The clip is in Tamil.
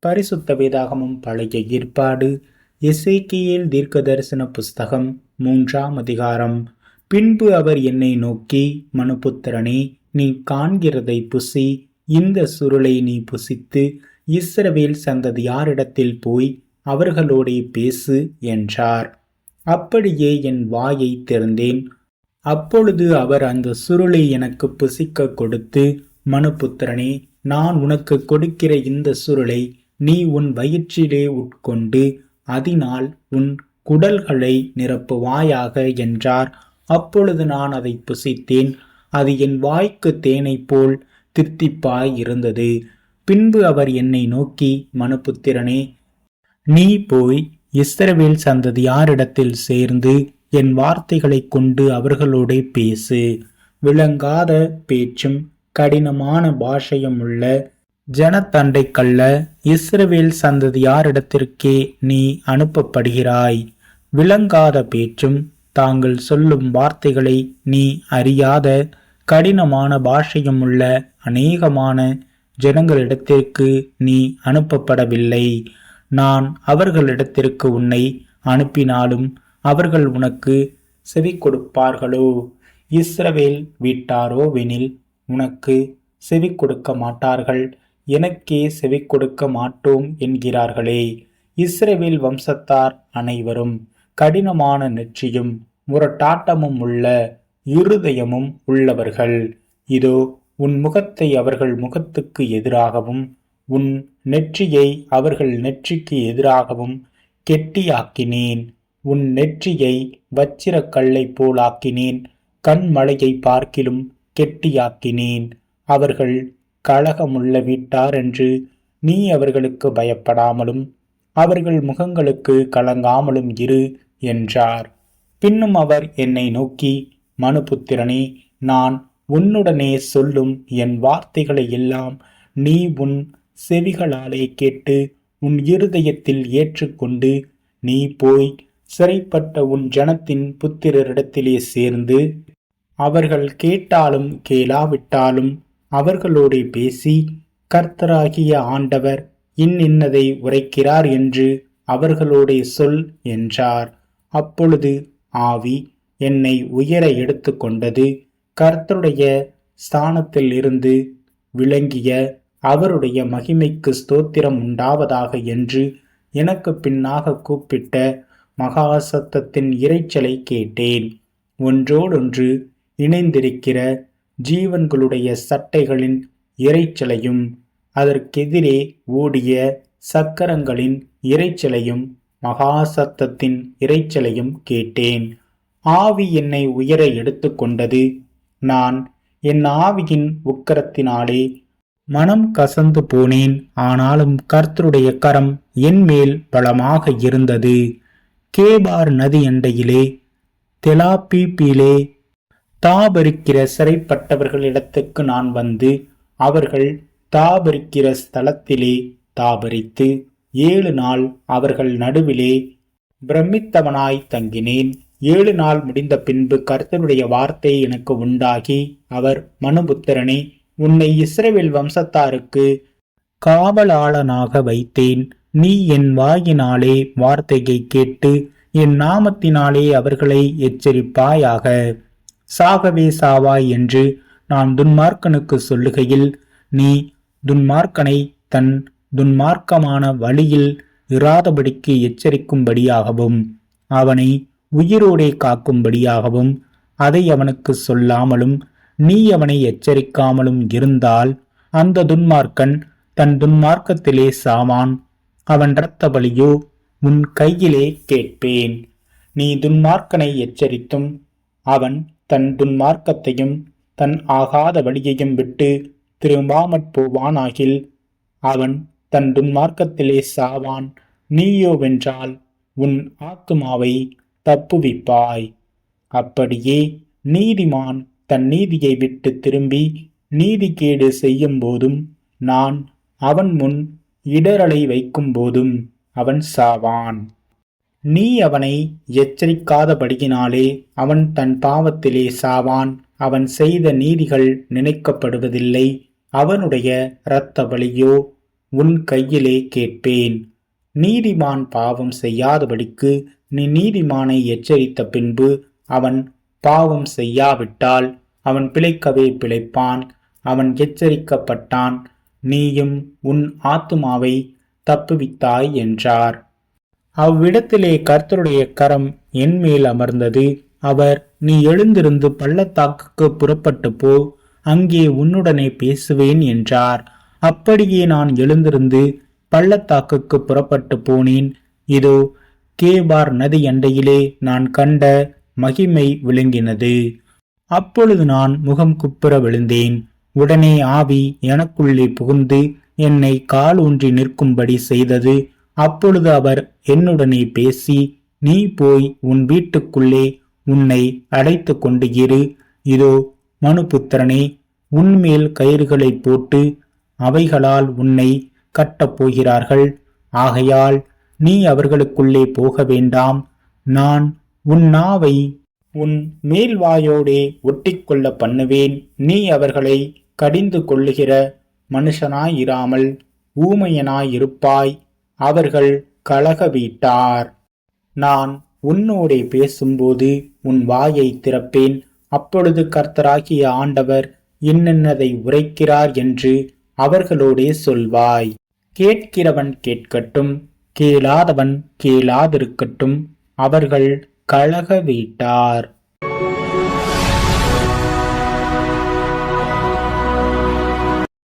பரிசுத்த வேதாகமம் பழைய ஏற்பாடு எசேக்கியேல் தீர்க்கதரிசன புஸ்தகம் 3ஆம் அதிகாரம். பின்பு அவர் என்னை நோக்கி, மனுபுத்திரனே, நீ காண்கிறதை புசி, இந்த சுருளை நீ புசித்து இஸ்ரவேல் சந்ததியாரிடத்தில் போய் அவர்களோடே பேசு என்றார். அப்படியே என் வாயை திறந்தேன். அப்பொழுது அவர் அந்த சுருளை எனக்கு புசிக்க கொடுத்து, மனுபுத்திரனே, நான் உனக்கு கொடுக்கிற இந்த சுருளை நீ உன் வயிற்றிலே உட்கொண்டு அதனால் உன் குடல்களை நிரப்புவாயாக என்றார். அப்பொழுது நான் அதை புசித்தேன். அது என் வாய்க்கு தேனை போல் தித்திப்பாய் இருந்தது. பின்பு அவர் என்னை நோக்கி, மனுபுத்திரனே, நீ போய் இஸ்ரவேல் சந்ததியாரிடத்தில் சேர்ந்து என் வார்த்தைகளை கொண்டு அவர்களோட பேசு. விளங்காத பேச்சும் கடினமான பாஷையும் உள்ள ஜனத்தண்டைக்கல்ல இஸ்ரவேல் சந்ததியாரிடத்திற்கே நீ அனுப்பப்படுகிறாய். விளங்காத பேச்சும் தாங்கள் சொல்லும் வார்த்தைகளை நீ அறியாத கடினமான பாஷையும் உள்ள அநேகமான ஜனங்களிடத்திற்கு நீ அனுப்பப்படவில்லை. நான் அவர்களிடத்திற்கு உன்னை அனுப்பினாலும் அவர்கள் உனக்கு செவி கொடுப்பார்களோ? இஸ்ரவேல் வீட்டாரோவெனில் உனக்கு செவி கொடுக்க மாட்டார்கள், எனக்கே செவி கொடுக்க மாட்டோம் என்கிறார்களே. இஸ்ரவேல் வம்சத்தார் அனைவரும் கடினமான நெற்றியும் முரட்டாட்டமும் உள்ள இருதயமும் உள்ளவர்கள். இதோ, உன் முகத்தை அவர்கள் முகத்துக்கு எதிராகவும் உன் நெற்றியை அவர்கள் நெற்றிக்கு எதிராகவும் கெட்டியாக்கினேன். உன் நெற்றியை வச்சிரக்கல்லை போலாக்கினேன், கண்மலையை பார்க்கிலும் கெட்டியாக்கினேன். அவர்கள் கலகமுள்ள வீட்டார் என்று நீ அவர்களுக்கு பயப்படாமலும் அவர்கள் முகங்களுக்கு கலங்காமலும் இரு என்றார். பின்னும் அவர் என்னை நோக்கி, மனுபுத்திரனே, நான் உன்னுடனே சொல்லும் என் வார்த்தைகளை எல்லாம் நீ உன் செவிகளாலே கேட்டு உன் இருதயத்தில் ஏற்றுக்கொண்டு நீ போய் சிறைப்பட்ட உன் ஜனத்தின் புத்திரரிடத்திலே சேர்ந்து அவர்கள் கேட்டாலும் கேளாவிட்டாலும் அவர்களோடு பேசி, கர்த்தராகிய ஆண்டவர் இன்னதை உரைக்கிறார் என்று அவர்களோடே சொல் என்றார். அப்பொழுது ஆவி என்னை உயர எடுத்து கொண்டது. கர்த்தருடைய ஸ்தானத்தில் இருந்து விளங்கிய அவருடைய மகிமைக்கு ஸ்தோத்திரம் உண்டாவதாக என்று எனக்கு பின்னாக கூப்பிட்ட மகா சத்தத்தின் இரைச்சலை கேட்டேன். ஒன்றோடொன்று இணைந்திருக்கிற ஜீவன்களுடைய சட்டைகளின் இரைச்சலையும் அதற்கெதிரே ஓடிய சக்கரங்களின் இரைச்சலையும் மகா சத்தத்தின் இரைச்சலையும் கேட்டேன். ஆவி என்னை உயர எடுத்து கொண்டது. நான் என் ஆவியின் உக்கரத்தினாலே மனம் கசந்து போனேன். ஆனாலும் கர்த்தருடைய கரம் என் மேல் பலமாக இருந்தது. கேபார் நதி அண்டையிலே தெலாப்பீப்பிலே தாபரிக்கிற சிறைப்பட்டவர்களிடத்துக்கு நான் வந்து அவர்கள் தாபரிக்கிற ஸ்தலத்திலே தாபரித்து 7 நாள் அவர்கள் நடுவிலே பிரமித்தவனாய் தங்கினேன். 7 நாள் முடிந்த பின்பு கர்த்தருடைய வார்த்தை எனக்கு உண்டாகி, அவர், மனுபுத்திரனே, உன்னை இஸ்ரவேல் வம்சத்தாருக்கு காவலாளனாக வைத்தேன். நீ என் வாயினாலே வார்த்தையை கேட்டு என் நாமத்தினாலே அவர்களை எச்சரிப்பாயாக. சாகவே சாவாய் என்று நான் துன்மார்க்கனுக்கு சொல்லுகையில் நீ துன்மார்க்கனை தன் துன்மார்க்கமான வழியில் இராதபடிக்கு எச்சரிக்கும்படியாகவும் அவனை உயிரோடே காக்கும்படியாகவும் அதை அவனுக்கு சொல்லாமலும் நீ அவனை எச்சரிக்காமலும் இருந்தால் அந்த துன்மார்க்கன் தன் துன்மார்க்கத்திலே சாவான். அவன் இரத்த பலியோ உன் கையிலே கேட்பேன். நீ துன்மார்க்கனை எச்சரித்தும் அவன் தன் துன்மார்க்கத்தையும் தன் ஆகாத வழியையும் விட்டு திரும்பாமற் போவானாகில் அவன் தன் துன்மார்க்கத்திலே சாவான். நீயோவென்றால் உன் ஆத்துமாவை தப்புவிப்பாய். அப்படியே நீதிமான் தன் நீதியை விட்டு திரும்பி நீதிகேடு செய்யும் போதும் நான் அவன் முன் இடரலை வைக்கும் போதும் அவன் சாவான். நீ அவனை எச்சரிக்காதபடியினாலே அவன் தன் பாவத்திலே சாவான். அவன் செய்த நீதிகள் நினைக்கப்படுவதில்லை. அவனுடைய இரத்த பலியோ உன் கையிலே கேட்பேன். நீதிமான் பாவம் செய்யாதபடிக்கு நீ நீதிமானை எச்சரித்த பின்பு அவன் பாவம் செய்யாவிட்டால் அவன் பிழைக்கவே பிழைப்பான். அவன் எச்சரிக்கப்பட்டான், நீயும் உன் ஆத்துமாவை தப்புவித்தாய் என்றார். அவ்விடத்திலே கர்த்தருடைய கரம் என்மேல் அமர்ந்தது. அவர், நீ எழுந்திருந்து பள்ளத்தாக்குக்கு புறப்பட்டு போ, அங்கே உன்னுடனே பேசுவேன் என்றார். அப்படியே நான் எழுந்திருந்து பள்ளத்தாக்குக்கு புறப்பட்டு போனேன். இதோ கேபார் நதி அண்டையிலே நான் கண்ட மகிமை விளங்கினது. அப்பொழுது நான் முகம் குப்புற விழுந்தேன். உடனே ஆவி எனக்குள்ளே புகுந்து என்னை கால் ஊன்றி நிற்கும்படி செய்தது. அப்பொழுது அவர் என்னுடனே பேசி, நீ போய் உன் வீட்டுக்குள்ளே உன்னை அடைத்து கொண்டு இரு. இதோ மனுபுத்திரனே, உன்மேல் கயிறுகளை போட்டு அவைகளால் உன்னை கட்டப் போகிறார்கள். ஆகையால் நீ அவர்களுக்குள்ளே போக வேண்டாம். நான் உன் நாவை உன் மேல்வாயோடே ஒட்டிக்கொள்ள பண்ணுவேன். நீ அவர்களை கடிந்து கொள்ளுகிற மனுஷனாயிராமல் ஊமையனாயிருப்பாய். அவர்கள் கலக வீட்டார். நான் உன்னோடே பேசும்போது உன் வாயை திறப்பேன். அப்பொழுது கர்த்தராகிய ஆண்டவர் என்னென்னதை உரைக்கிறார் என்று அவர்களோடே சொல்வாய். கேட்கிறவன் கேட்கட்டும், கேளாதவன் கேளாதிருக்கட்டும். அவர்கள் கலக வீட்டார்.